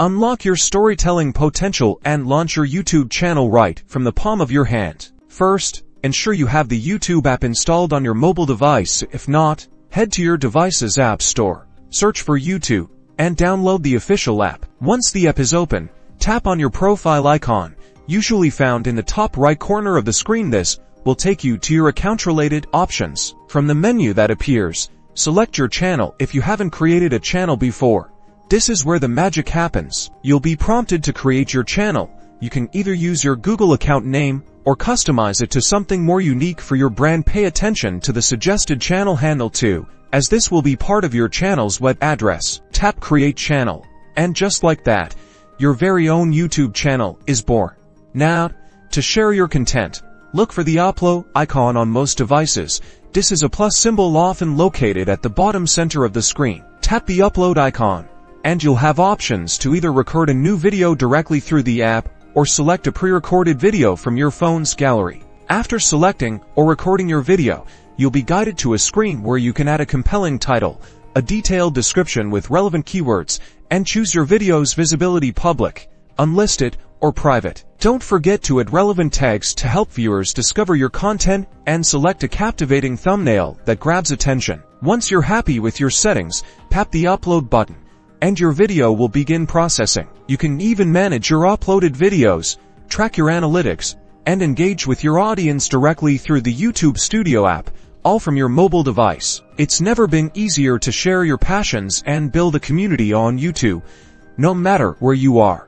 Unlock your storytelling potential and launch your YouTube channel right from the palm of your hand. First, ensure you have the YouTube app installed on your mobile device. If not, head to your device's app store, search for YouTube, and download the official app. Once the app is open, tap on your profile icon, usually found in the top right corner of the screen. This will take you to your account-related options. From the menu that appears, select your channel if you haven't created a channel before. This is where the magic happens. You'll be prompted to create your channel. You can either use your Google account name or customize it to something more unique for your brand. Pay attention to the suggested channel handle too, as this will be part of your channel's web address. Tap Create Channel, and just like that, your very own YouTube channel is born. Now, to share your content, look for the upload icon on most devices. This is a plus symbol often located at the bottom center of the screen. Tap the upload icon, and you'll have options to either record a new video directly through the app or select a pre-recorded video from your phone's gallery. After selecting or recording your video, you'll be guided to a screen where you can add a compelling title, a detailed description with relevant keywords, and choose your video's visibility: public, unlisted, or private. Don't forget to add relevant tags to help viewers discover your content, and select a captivating thumbnail that grabs attention. Once you're happy with your settings, tap the upload button, and your video will begin processing. You can even manage your uploaded videos, track your analytics, and engage with your audience directly through the YouTube Studio app, all from your mobile device. It's never been easier to share your passions and build a community on YouTube, no matter where you are.